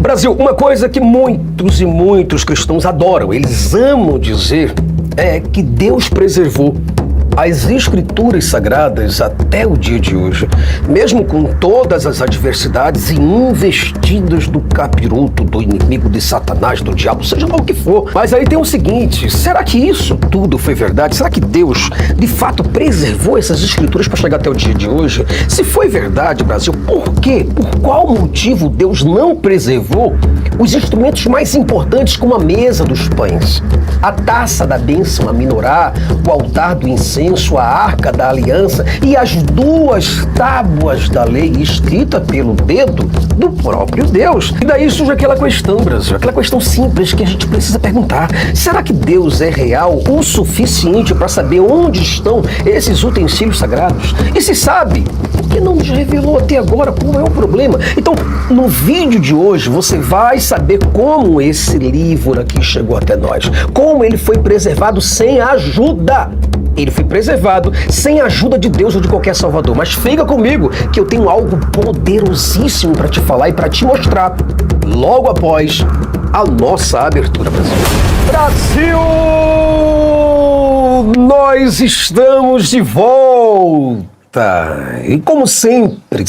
Brasil, uma coisa que muitos e muitos cristãos adoram, eles amam dizer, é que Deus preservou as Escrituras Sagradas até o dia de hoje, mesmo com todas as adversidades e investidas do capiroto, do inimigo de Satanás, do diabo, seja lá o que for. Mas aí tem o seguinte, será que isso tudo foi verdade? Será que Deus, de fato, preservou essas Escrituras para chegar até o dia de hoje? Se foi verdade, Brasil, por quê? Por qual motivo Deus não preservou os instrumentos mais importantes, como a mesa dos pães, a taça da bênção, a menorá, o altar do incenso, a arca da aliança e as duas tábuas da lei escrita pelo dedo do próprio Deus? E daí surge aquela questão, Brasil, aquela questão simples que a gente precisa perguntar. Será que Deus é real o suficiente para saber onde estão esses utensílios sagrados? E se sabe, por que não nos revelou até agora? Qual é o problema? Então, no vídeo de hoje, você vai saber como esse livro aqui chegou até nós, como ele foi preservado sem ajuda. Ele foi preservado sem a ajuda de Deus ou de qualquer salvador. Mas fica comigo que eu tenho algo poderosíssimo para te falar e para te mostrar logo após a nossa abertura, Brasil. Brasil! Nós estamos de volta! E como sempre,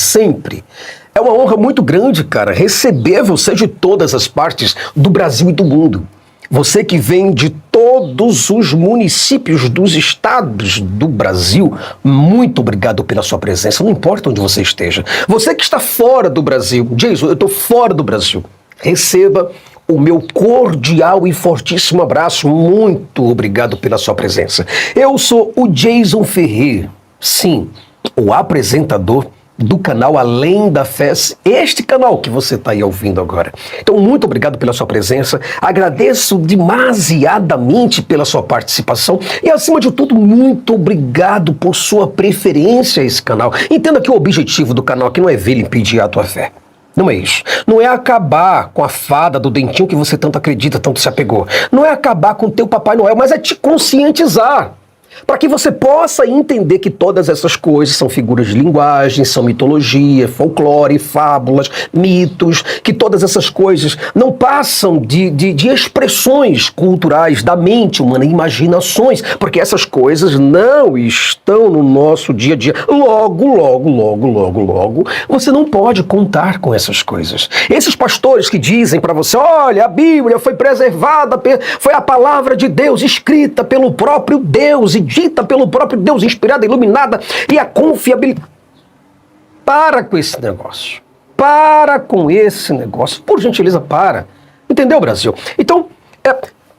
é uma honra muito grande, cara, receber você de todas as partes do Brasil e do mundo. Você que vem de todos os municípios dos estados do Brasil, muito obrigado pela sua presença, não importa onde você esteja. Você que está fora do Brasil, Jason, eu estou fora do Brasil. Receba o meu cordial e fortíssimo abraço, muito obrigado pela sua presença. Eu sou o Jason Ferrer, sim, o apresentador do canal Além da Fé, este canal que você está aí ouvindo agora. Então, muito obrigado pela sua presença, agradeço demasiadamente pela sua participação e, acima de tudo, muito obrigado por sua preferência a esse canal. Entenda que o objetivo do canal aqui não é ver e impedir a tua fé. Não é isso. Não é acabar com a fada do dentinho que você tanto acredita, tanto se apegou. Não é acabar com o teu Papai Noel, mas é te conscientizar. Para que você possa entender que todas essas coisas são figuras de linguagem, são mitologia, folclore, fábulas, mitos, que todas essas coisas não passam de expressões culturais da mente humana, imaginações, porque essas coisas não estão no nosso dia a dia. Logo, você não pode contar com essas coisas. Esses pastores que dizem para você, olha, a Bíblia foi preservada, foi a palavra de Deus escrita pelo próprio Deus e dita pelo próprio Deus, inspirada, iluminada, e a confiabilidade. Para com esse negócio. Para com esse negócio. Por gentileza, para. Entendeu, Brasil? Então,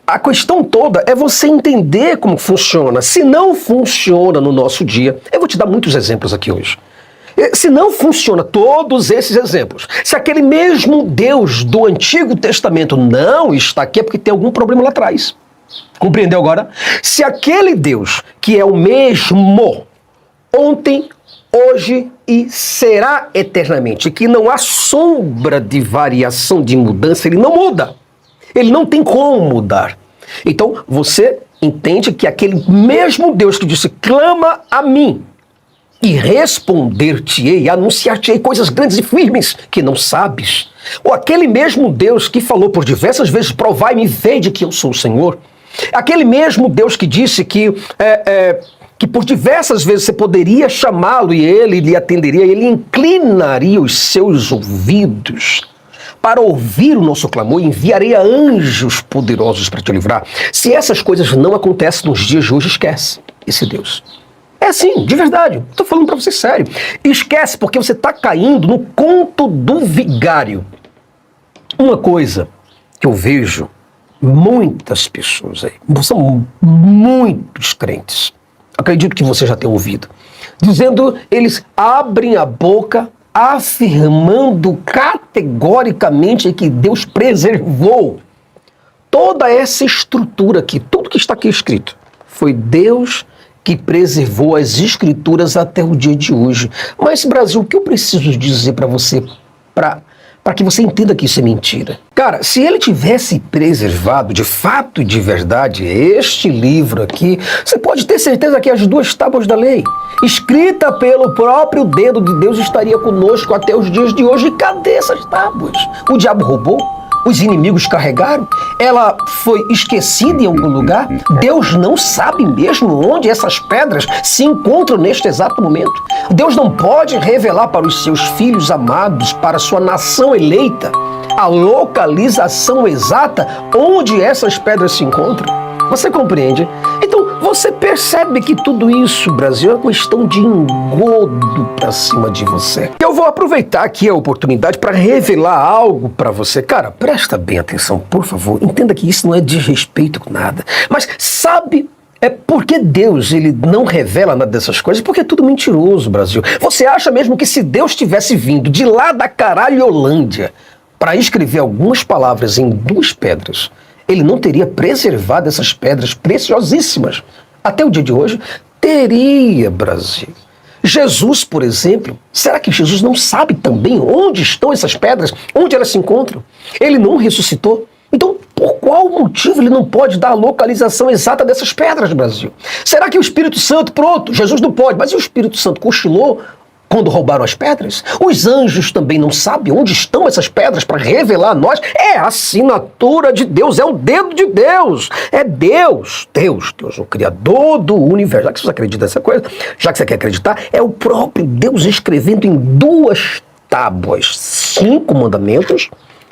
a questão toda é você entender como funciona. Se não funciona no nosso dia, eu vou te dar muitos exemplos aqui hoje. Se não funciona todos esses exemplos, se aquele mesmo Deus do Antigo Testamento não está aqui, é porque tem algum problema lá atrás. Compreendeu agora? Se aquele Deus que é o mesmo ontem, hoje e será eternamente, que não há sombra de variação, de mudança, ele não muda. Ele não tem como mudar. Então você entende que aquele mesmo Deus que disse, clama a mim e responder-te-ei, anunciar-te-ei coisas grandes e firmes que não sabes. Ou aquele mesmo Deus que falou por diversas vezes, provai-me e vede que eu sou o Senhor. Aquele mesmo Deus que disse que por diversas vezes você poderia chamá-lo e ele lhe atenderia, ele inclinaria os seus ouvidos para ouvir o nosso clamor, enviaria anjos poderosos para te livrar. Se essas coisas não acontecem nos dias de hoje, esquece esse Deus. É assim, de verdade, estou falando para você sério. Esquece, porque você está caindo no conto do vigário. Uma coisa que eu vejo muitas pessoas aí, são muitos crentes, acredito que você já tenha ouvido, dizendo, eles abrem a boca afirmando categoricamente que Deus preservou toda essa estrutura aqui, tudo que está aqui escrito. Foi Deus que preservou as Escrituras até o dia de hoje. Mas, Brasil, o que eu preciso dizer para você, para para que você entenda que isso é mentira. Cara, se ele tivesse preservado de fato e de verdade este livro aqui, você pode ter certeza que as 2 tábuas da lei, escrita pelo próprio dedo de Deus, estaria conosco até os dias de hoje. E cadê essas tábuas? O diabo roubou? Os inimigos carregaram? Ela foi esquecida em algum lugar? Deus não sabe mesmo onde essas pedras se encontram neste exato momento. Deus não pode revelar para os seus filhos amados, para a sua nação eleita, a localização exata onde essas pedras se encontram. Você compreende? Então, você percebe que tudo isso, Brasil, é uma questão de engodo para cima de você. Eu vou aproveitar aqui a oportunidade para revelar algo para você. Cara, presta bem atenção, por favor. Entenda que isso não é desrespeito com nada. Mas sabe... É porque Deus, ele não revela nada dessas coisas, porque é tudo mentiroso, Brasil. Você acha mesmo que se Deus tivesse vindo de lá da Caralholândia para escrever algumas palavras em 2 pedras, ele não teria preservado essas pedras preciosíssimas até o dia de hoje? Teria, Brasil. Jesus, por exemplo, será que Jesus não sabe também onde estão essas pedras, onde elas se encontram? Ele não ressuscitou? Então, por qual motivo ele não pode dar a localização exata dessas pedras, Brasil? Será que o Espírito Santo, pronto, Jesus não pode, mas e o Espírito Santo cochilou quando roubaram as pedras? Os anjos também não sabem onde estão essas pedras para revelar a nós? É a assinatura de Deus, é o dedo de Deus. É Deus, o Criador do universo. Já que você acredita nessa coisa, já que você quer acreditar, é o próprio Deus escrevendo em 2 tábuas 5 mandamentos,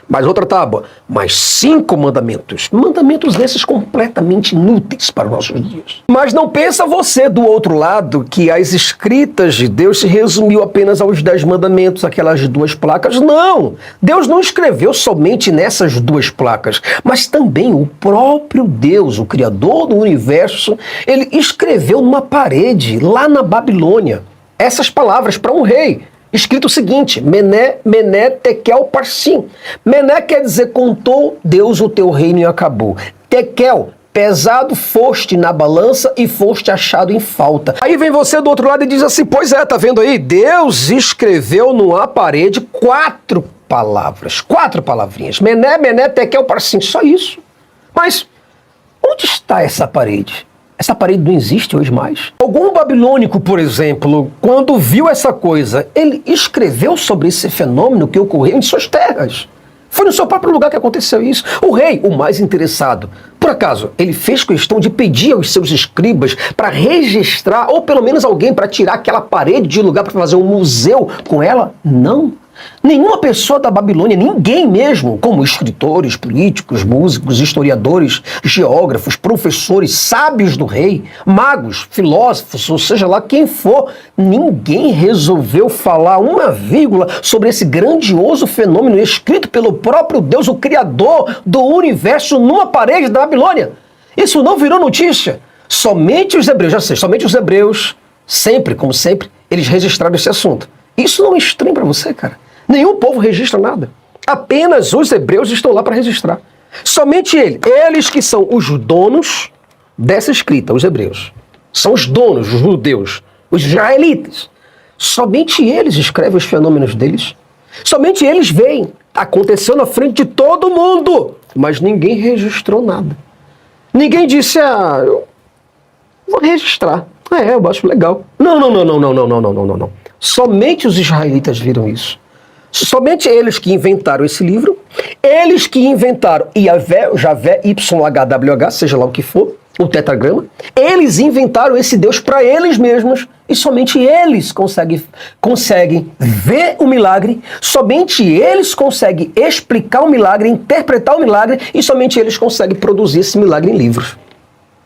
mais outra tábua, mais 5 mandamentos. Mandamentos desses completamente inúteis para os nossos dias. Mas não pensa você do outro lado que as escritas de Deus se resumiu apenas aos 10 mandamentos, aquelas 2 placas. Não! Deus não escreveu somente nessas 2 placas, mas também o próprio Deus, o Criador do universo, ele escreveu numa parede lá na Babilônia essas palavras para um rei. Escrito o seguinte: Mené, Mené, Tekel, Parsim. Mené quer dizer contou Deus o teu reino e acabou. Tekel, pesado foste na balança e foste achado em falta. Aí vem você do outro lado e diz assim: pois é, tá vendo aí? Deus escreveu numa parede 4 palavras, 4 palavrinhas. Mené, Mené, Tekel, Parsim. Só isso. Mas onde está essa parede? Essa parede não existe hoje mais. Algum babilônico, por exemplo, quando viu essa coisa, ele escreveu sobre esse fenômeno que ocorreu em suas terras. Foi no seu próprio lugar que aconteceu isso. O rei, o mais interessado, por acaso, ele fez questão de pedir aos seus escribas para registrar, ou pelo menos alguém para tirar aquela parede de lugar para fazer um museu com ela? Não. Nenhuma pessoa da Babilônia, ninguém mesmo, como escritores, políticos, músicos, historiadores, geógrafos, professores, sábios do rei, magos, filósofos, ou seja lá quem for, ninguém resolveu falar uma vírgula sobre esse grandioso fenômeno escrito pelo próprio Deus, o Criador do universo, numa parede da Babilônia. Isso não virou notícia. Somente os hebreus, já sei, somente os hebreus, sempre, como sempre, eles registraram esse assunto. Isso não é estranho para você, cara? Nenhum povo registra nada. Apenas os hebreus estão lá para registrar. Somente eles que são os donos dessa escrita, os hebreus. São os donos, os judeus, os israelitas. Somente eles escrevem os fenômenos deles. Somente eles veem. Aconteceu na frente de todo mundo. Mas ninguém registrou nada. Ninguém disse, eu vou registrar. Eu acho legal. Não. Somente os israelitas viram isso. Somente eles que inventaram esse livro, eles que inventaram Javé, YHWH, seja lá o que for, o tetragrama, eles inventaram esse Deus para eles mesmos e somente eles conseguem ver o milagre, somente eles conseguem explicar o milagre, interpretar o milagre e somente eles conseguem produzir esse milagre em livros.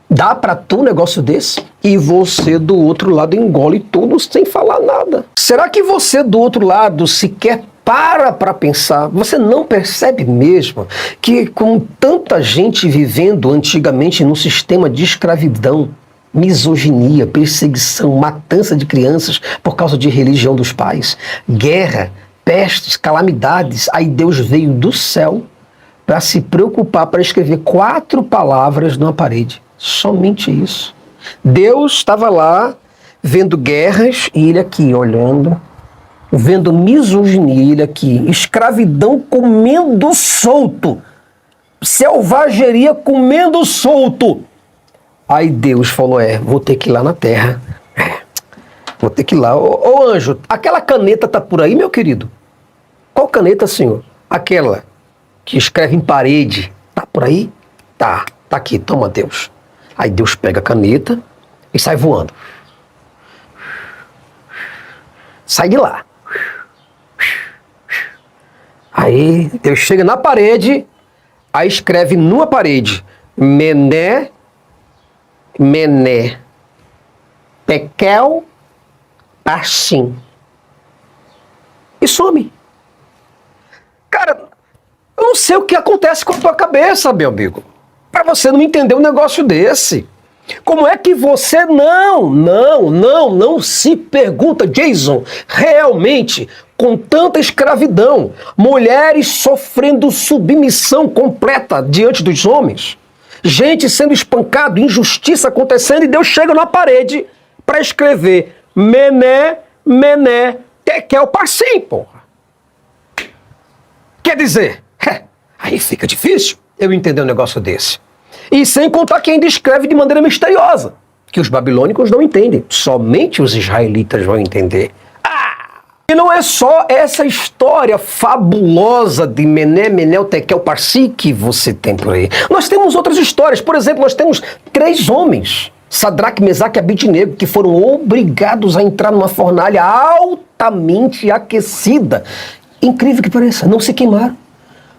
Dá para tu um negócio desse e você do outro lado engole tudo sem falar nada. Será que você do outro lado sequer para pensar? Você não percebe mesmo que com tanta gente vivendo antigamente num sistema de escravidão, misoginia, perseguição, matança de crianças por causa de religião dos pais, guerra, pestes, calamidades, aí Deus veio do céu para se preocupar, para escrever 4 palavras numa parede. Somente isso. Deus estava lá vendo guerras e ele aqui olhando vendo misoginia, ele aqui, escravidão comendo solto, selvageria comendo solto. Aí Deus falou, vou ter que ir lá na terra. Vou ter que ir lá. Ô anjo, aquela caneta tá por aí, meu querido? Qual caneta, senhor? Aquela que escreve em parede. Tá por aí? Tá aqui, toma Deus. Aí Deus pega a caneta e sai voando. Sai de lá. Aí Deus chega na parede, aí escreve numa parede, Mené, Tekel, Parsim. E some. Cara, eu não sei o que acontece com a tua cabeça, meu amigo, para você não entender um negócio desse. Como é que você não se pergunta, Jason, realmente, com tanta escravidão, mulheres sofrendo submissão completa diante dos homens, gente sendo espancado, injustiça acontecendo, e Deus chega na parede para escrever Mené, Tekel, Parsim, porra. Quer dizer, aí fica difícil eu entender um negócio desse. E sem contar que ainda escreve de maneira misteriosa, que os babilônicos não entendem, somente os israelitas vão entender. E não é só essa história fabulosa de Mené, Tekel, Parsim que você tem por aí. Nós temos outras histórias. Por exemplo, nós temos 3 homens, Sadraque, Mesaque e Abednego, que foram obrigados a entrar numa fornalha altamente aquecida. Incrível que pareça, não se queimaram,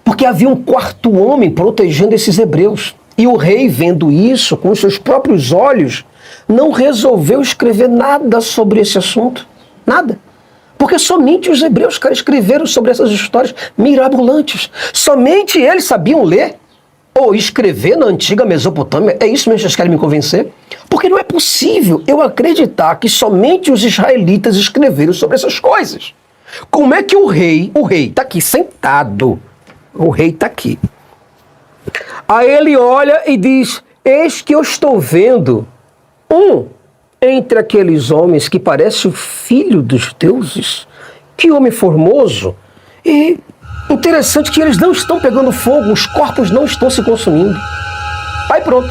porque havia um 4º homem protegendo esses hebreus. E o rei, vendo isso com os seus próprios olhos, não resolveu escrever nada sobre esse assunto. Nada. Porque somente os hebreus, cara, escreveram sobre essas histórias mirabolantes. Somente eles sabiam ler ou escrever na antiga Mesopotâmia. É isso mesmo que vocês querem me convencer? Porque não é possível eu acreditar que somente os israelitas escreveram sobre essas coisas. Como é que o rei está aqui sentado, o rei está aqui. Aí ele olha e diz, eis que eu estou vendo entre aqueles homens que parece o filho dos deuses. Que homem formoso. E interessante que eles não estão pegando fogo, os corpos não estão se consumindo. Aí pronto.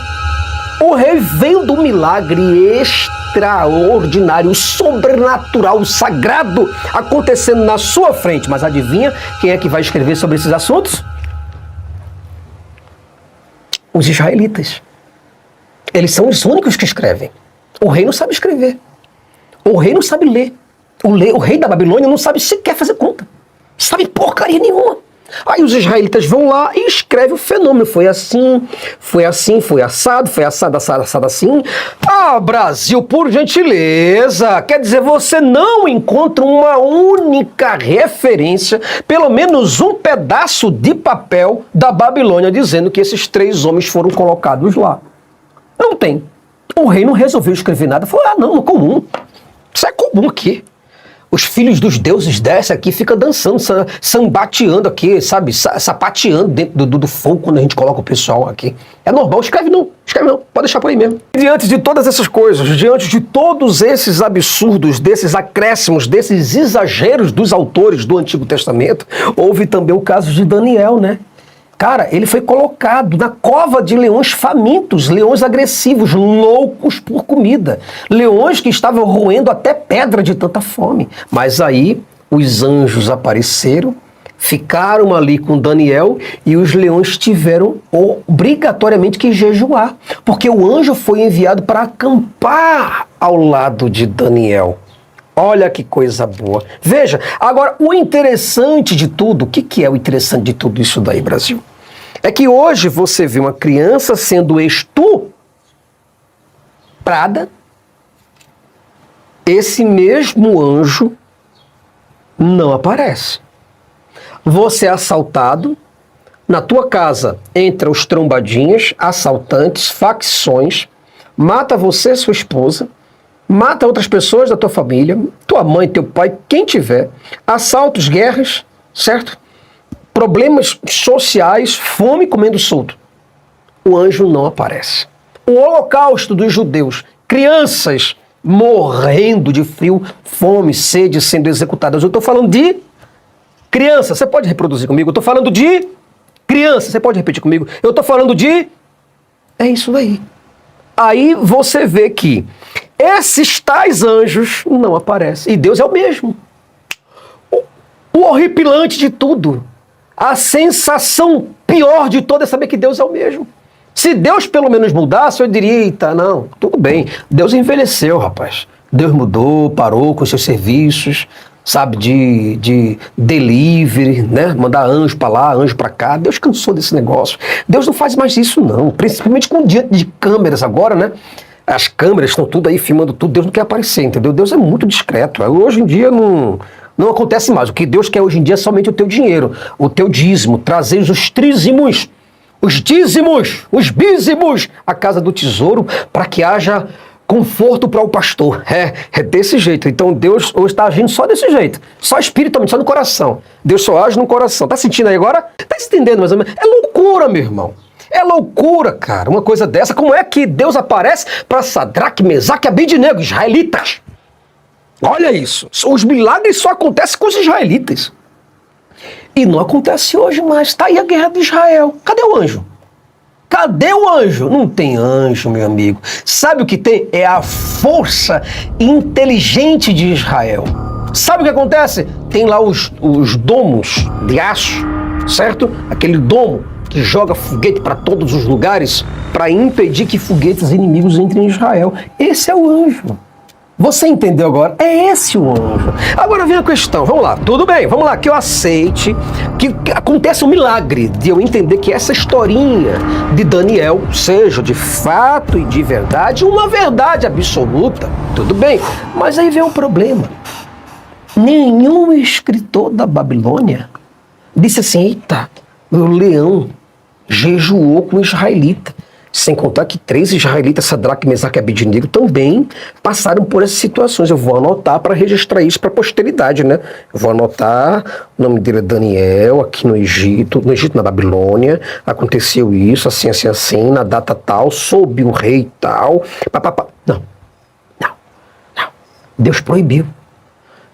O rei vendo um milagre extraordinário, sobrenatural, sagrado acontecendo na sua frente. Mas adivinha quem é que vai escrever sobre esses assuntos? Os israelitas. Eles são os únicos que escrevem. O rei não sabe escrever. O rei não sabe ler. O rei da Babilônia não sabe sequer fazer conta. Sabe porcaria nenhuma. Aí os israelitas vão lá e escrevem o fenômeno. Foi assim, foi assado assim. Brasil, por gentileza. Quer dizer, você não encontra uma única referência, pelo menos um pedaço de papel da Babilônia dizendo que esses 3 homens foram colocados lá. Não tem. O rei não resolveu escrever nada. Falou, não, comum. Isso é comum aqui. Os filhos dos deuses descem aqui, ficam dançando, sambateando aqui, sabe? Sapateando dentro do fogo quando a gente coloca o pessoal aqui. É normal, escreve não, pode deixar por aí mesmo. Diante de todas essas coisas, diante de todos esses absurdos, desses acréscimos, desses exageros dos autores do Antigo Testamento, houve também o caso de Daniel, né? Cara, ele foi colocado na cova de leões famintos, leões agressivos, loucos por comida. Leões que estavam roendo até pedra de tanta fome. Mas aí os anjos apareceram, ficaram ali com Daniel e os leões tiveram obrigatoriamente que jejuar. Porque o anjo foi enviado para acampar ao lado de Daniel. Olha que coisa boa. Veja, agora o interessante de tudo, o que é o interessante de tudo isso daí, Brasil? É que hoje você vê uma criança sendo estuprada, esse mesmo anjo não aparece. Você é assaltado, na tua casa entra os trombadinhas, assaltantes, facções, mata você, sua esposa, mata outras pessoas da tua família, tua mãe, teu pai, quem tiver, assaltos, guerras, certo? Problemas sociais, fome comendo solto. O anjo não aparece. O holocausto dos judeus, crianças morrendo de frio, fome, sede, sendo executadas. Eu estou falando de criança. Você pode reproduzir comigo? Eu estou falando de criança. Você pode repetir comigo? Eu estou falando de... É isso daí. Aí você vê que esses tais anjos não aparecem. E Deus é o mesmo. O horripilante de tudo, a sensação pior de toda é saber que Deus é o mesmo. Se Deus pelo menos mudasse, eu diria, eita, não, tudo bem. Deus envelheceu, rapaz. Deus mudou, parou com seus serviços, sabe, de delivery, né? Mandar anjo pra lá, anjo pra cá. Deus cansou desse negócio. Deus não faz mais isso, não. Principalmente com diante de câmeras agora, né? As câmeras estão tudo aí filmando tudo. Deus não quer aparecer, entendeu? Deus é muito discreto. Hoje em dia não acontece mais. O que Deus quer hoje em dia é somente o teu dinheiro, o teu dízimo, trazer os trízimos, os dízimos, os bízimos à casa do tesouro para que haja conforto para o pastor. É desse jeito. Então Deus hoje está agindo só desse jeito, só espiritualmente, só no coração. Deus só age no coração. Tá sentindo aí agora? Tá entendendo mais ou menos? É loucura, meu irmão. É loucura, cara, uma coisa dessa. Como é que Deus aparece para Sadraque, Mesaque e Abednego, israelitas? Olha isso. Os milagres só acontecem com os israelitas. E não acontece hoje mais. Está aí a guerra de Israel. Cadê o anjo? Cadê o anjo? Não tem anjo, meu amigo. Sabe o que tem? É a força inteligente de Israel. Sabe o que acontece? Tem lá os domos de aço, certo? Aquele domo que joga foguete para todos os lugares para impedir que foguetes inimigos entrem em Israel. Esse é o anjo. Você entendeu agora? É esse o anjo. Agora vem a questão, vamos lá, tudo bem, vamos lá, que eu aceite que acontece um milagre de eu entender que essa historinha de Daniel seja de fato e de verdade uma verdade absoluta, tudo bem, mas aí vem um problema. Nenhum escritor da Babilônia disse assim, eita, o leão jejuou com o israelita. Sem contar que 3 israelitas, Sadraque, Mesaque e Abednego, também passaram por essas situações. Eu vou anotar para registrar isso para a posteridade, né? Eu vou anotar, o nome dele é Daniel, aqui no Egito, na Babilônia, aconteceu isso, assim, assim, assim, na data tal, sob o rei tal, papapá. Não. Deus proibiu.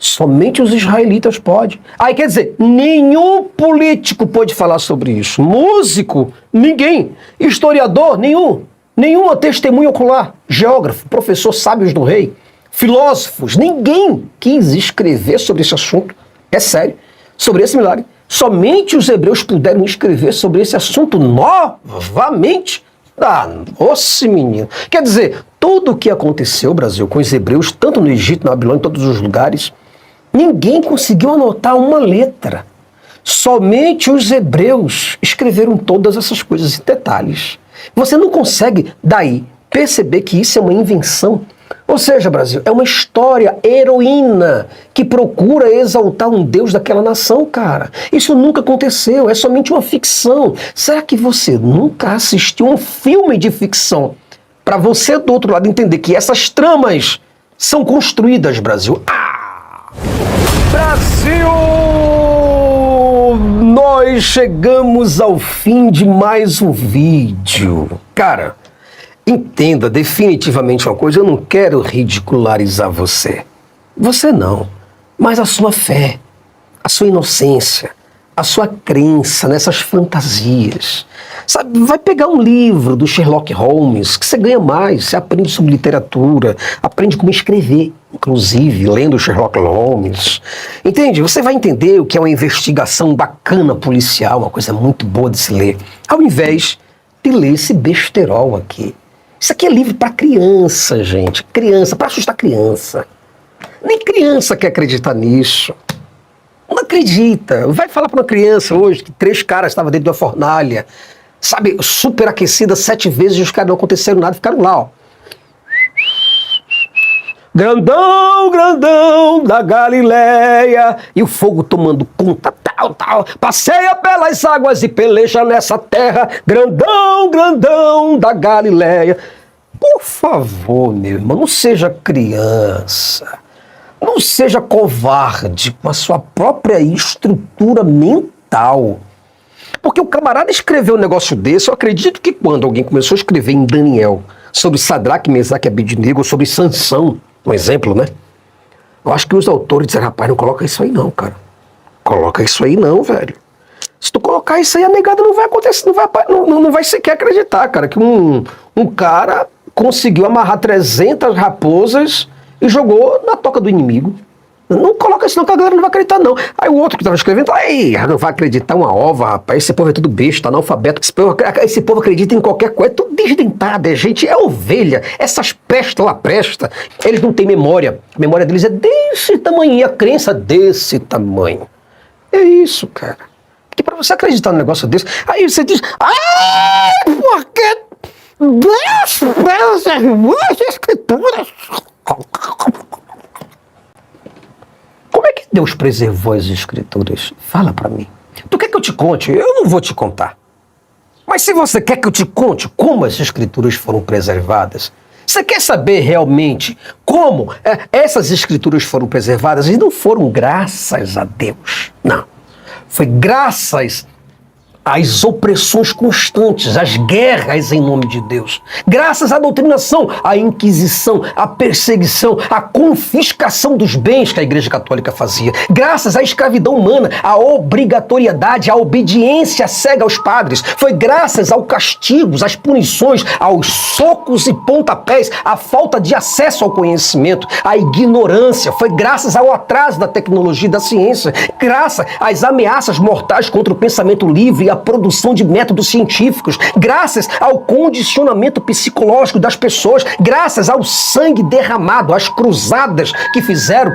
Somente os israelitas podem. Aí quer dizer, nenhum político pode falar sobre isso. Músico, ninguém. Historiador, nenhum. Nenhuma testemunha ocular. Geógrafo, professor, sábios do rei. Filósofos, ninguém quis escrever sobre esse assunto. É sério. Sobre esse milagre. Somente os hebreus puderam escrever sobre esse assunto novamente. Nossa, menino. Quer dizer, tudo o que aconteceu, Brasil, com os hebreus, tanto no Egito, na Babilônia, em todos os lugares, ninguém conseguiu anotar uma letra. Somente os hebreus escreveram todas essas coisas em detalhes. Você não consegue, daí, perceber que isso é uma invenção. Ou seja, Brasil, é uma história heroína que procura exaltar um Deus daquela nação, cara. Isso nunca aconteceu, é somente uma ficção. Será que você nunca assistiu um filme de ficção para você, do outro lado, entender que essas tramas são construídas, Brasil? Brasil! Nós chegamos ao fim de mais um vídeo. Cara, entenda definitivamente uma coisa, eu não quero ridicularizar você. Você não, mas a sua fé, a sua inocência, a sua crença nessas fantasias. Sabe, vai pegar um livro do Sherlock Holmes, que você ganha mais, você aprende sobre literatura, aprende como escrever, inclusive, lendo Sherlock Holmes. Entende? Você vai entender o que é uma investigação bacana policial, uma coisa muito boa de se ler, ao invés de ler esse besterol aqui. Isso aqui é livro para criança, gente. Criança, para assustar criança. Nem criança quer acreditar nisso. Não acredita. Vai falar para uma criança hoje que 3 caras estavam dentro de uma fornalha, sabe, superaquecida 7 vezes e os caras não aconteceram nada, ficaram lá, ó. Grandão, grandão da Galileia, e o fogo tomando conta, tal, passeia pelas águas e peleja nessa terra, grandão, grandão da Galileia. Por favor, meu irmão, não seja criança, não seja covarde com a sua própria estrutura mental. Porque o camarada escreveu um negócio desse, eu acredito que quando alguém começou a escrever em Daniel sobre Sadraque, Mesaque e Abednego, sobre Sansão, Um exemplo, né? Eu acho que os autores disseram, rapaz, não coloca isso aí não, cara. Coloca isso aí não, velho. Se tu colocar isso aí, a negada não vai acontecer, não vai sequer acreditar, cara, que um cara conseguiu amarrar 300 raposas e jogou na toca do inimigo. Não coloca isso não, que a galera não vai acreditar não. Aí o outro que estava escrevendo, aí, não vai acreditar uma ova, rapaz, esse povo é tudo besta, analfabeto, esse povo acredita em qualquer coisa, é tudo desdentado, é gente, é ovelha, essas pestas lá presta, eles não têm memória, a memória deles é desse tamanho, e a crença desse tamanho. É isso, cara. Porque para você acreditar num negócio desse, aí você diz, porque Deus as escrituras. Como é que Deus preservou as escrituras? Fala para mim. Tu quer que eu te conte? Eu não vou te contar. Mas se você quer que eu te conte como as escrituras foram preservadas, você quer saber realmente como essas escrituras foram preservadas? E não foram graças a Deus, não. Foi graças às opressões constantes, às guerras em nome de Deus. Graças à doutrinação, à inquisição, à perseguição, à confiscação dos bens que a Igreja Católica fazia. Graças à escravidão humana, à obrigatoriedade, à obediência cega aos padres. Foi graças aos castigos, às punições, aos socos e pontapés, à falta de acesso ao conhecimento, à ignorância. Foi graças ao atraso da tecnologia e da ciência. Graças às ameaças mortais contra o pensamento livre e a produção de métodos científicos, graças ao condicionamento psicológico das pessoas, graças ao sangue derramado, às cruzadas que fizeram,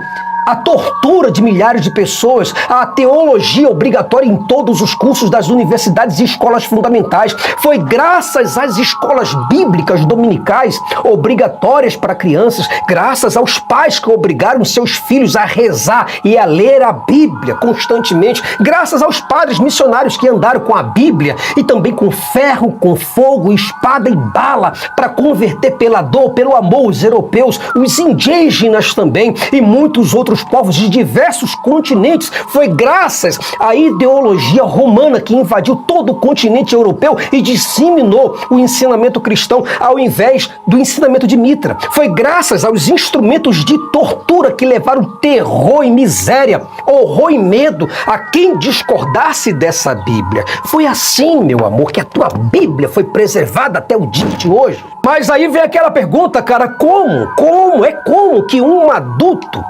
a tortura de milhares de pessoas, a teologia obrigatória em todos os cursos das universidades e escolas fundamentais. Foi graças às escolas bíblicas dominicais obrigatórias para crianças, graças aos pais que obrigaram seus filhos a rezar e a ler a Bíblia constantemente, graças aos padres missionários que andaram com a Bíblia e também com ferro, com fogo, espada e bala para converter pela dor, pelo amor os europeus, os indígenas também e muitos outros povos de diversos continentes. Foi graças à ideologia romana que invadiu todo o continente europeu e disseminou o ensinamento cristão ao invés do ensinamento de Mitra. Foi graças aos instrumentos de tortura que levaram terror e miséria, horror e medo a quem discordasse dessa Bíblia. Foi assim, meu amor, que a tua Bíblia foi preservada até o dia de hoje. Mas aí vem aquela pergunta, cara, como que um adulto,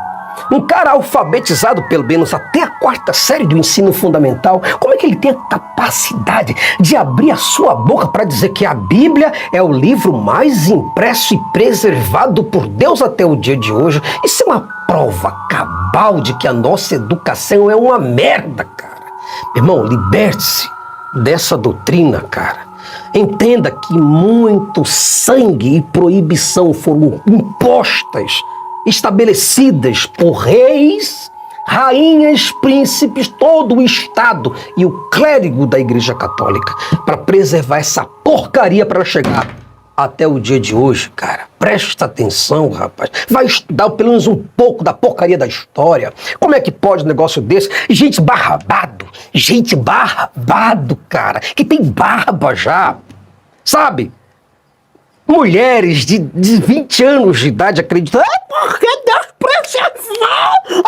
um cara alfabetizado pelo menos até a 4ª série do ensino fundamental, como é que ele tem a capacidade de abrir a sua boca para dizer que a Bíblia é o livro mais impresso e preservado por Deus até o dia de hoje? Isso é uma prova cabal de que a nossa educação é uma merda, cara. Meu irmão, liberte-se dessa doutrina, cara. Entenda que muito sangue e proibição foram impostas, estabelecidas por reis, rainhas, príncipes, todo o Estado e o clérigo da Igreja Católica para preservar essa porcaria para chegar até o dia de hoje, cara. Presta atenção, rapaz. Vai estudar pelo menos um pouco da porcaria da história. Como é que pode um negócio desse? Gente barbado, cara, que tem barba já, sabe? Mulheres de 20 anos de idade acreditam, porque Deus preservou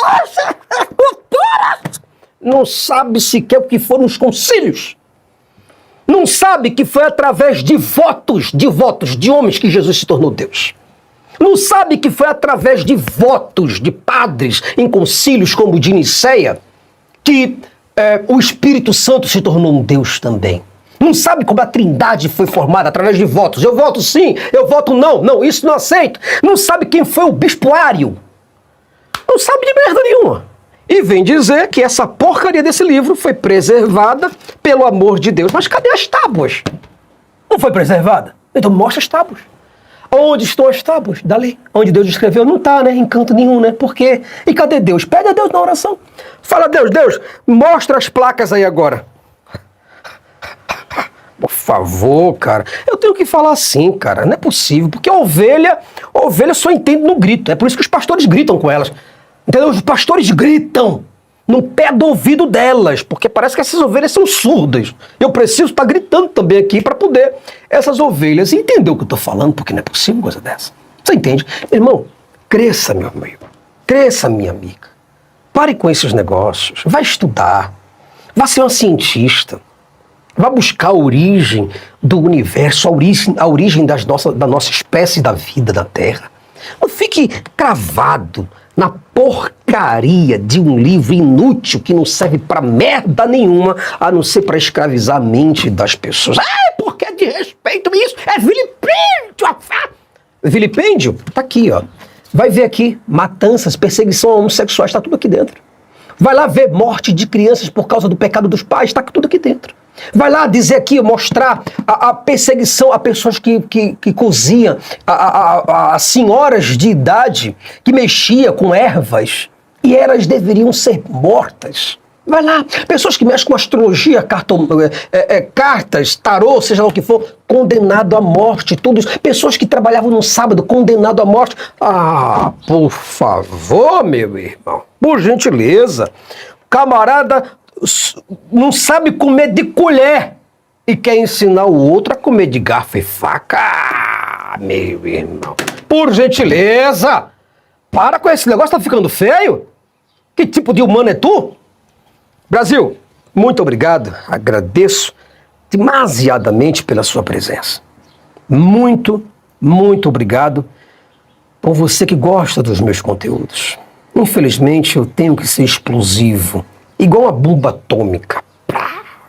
as escrituras. Não sabe sequer o que foram os concílios. Não sabe que foi através de votos de homens que Jesus se tornou Deus. Não sabe que foi através de votos de padres em concílios como o de Niceia que o Espírito Santo se tornou um Deus também. Não sabe como a Trindade foi formada através de votos. Eu voto sim, eu voto não. Não, isso não aceito. Não sabe quem foi o bispoário. Não sabe de merda nenhuma. E vem dizer que essa porcaria desse livro foi preservada pelo amor de Deus. Mas cadê as tábuas? Não foi preservada? Então mostra as tábuas. Onde estão as tábuas da lei? Onde Deus escreveu? Não está, né? Em canto nenhum, né? Por quê? E cadê Deus? Pede a Deus na oração. Fala, Deus, mostra as placas aí agora. Por favor, cara, eu tenho que falar assim, cara, não é possível, porque a ovelha só entende no grito, é por isso que os pastores gritam com elas, entendeu? Os pastores gritam no pé do ouvido delas, porque parece que essas ovelhas são surdas. Eu preciso estar gritando também aqui para poder essas ovelhas entender o que eu estou falando, porque não é possível uma coisa dessa. Você entende? Irmão, Cresça, meu amigo. Cresça, minha amiga. Pare com esses negócios. Vai estudar. Vá ser uma cientista. Vá buscar a origem do universo, a origem da nossa espécie, da vida na Terra. Não fique cravado na porcaria de um livro inútil que não serve pra merda nenhuma, a não ser pra escravizar a mente das pessoas. Porque é de respeito isso, é vilipêndio. Vilipêndio? Tá aqui, ó. Vai ver aqui, matanças, perseguição a homossexuais, tá tudo aqui dentro. Vai lá ver morte de crianças por causa do pecado dos pais, tá tudo aqui dentro. Vai lá dizer aqui, mostrar a perseguição a pessoas que cozinham, a senhoras de idade que mexia com ervas e elas deveriam ser mortas. Vai lá, pessoas que mexem com astrologia, cartas, tarô, seja lá o que for, condenado à morte, tudo isso. Pessoas que trabalhavam no sábado, condenado à morte. Por favor, meu irmão, por gentileza, camarada não sabe comer de colher e quer ensinar o outro a comer de garfo e faca. Meu irmão, por gentileza, para com esse negócio, tá ficando feio? Que tipo de humano é tu? Brasil, muito obrigado, agradeço demasiadamente pela sua presença. Muito, muito obrigado por você que gosta dos meus conteúdos. Infelizmente eu tenho que ser explosivo, igual uma bomba atômica,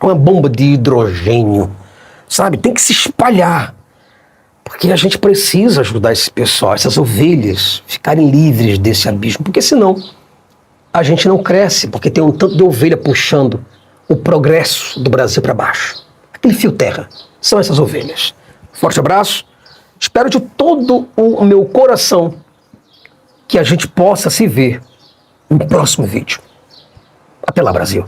uma bomba de hidrogênio, sabe? Tem que se espalhar, porque a gente precisa ajudar esse pessoal, essas ovelhas, ficarem livres desse abismo, porque senão a gente não cresce, porque tem um tanto de ovelha puxando o progresso do Brasil para baixo. Aquele fio terra, são essas ovelhas. Forte abraço, espero de todo o meu coração que a gente possa se ver no próximo vídeo. Até lá, Brasil.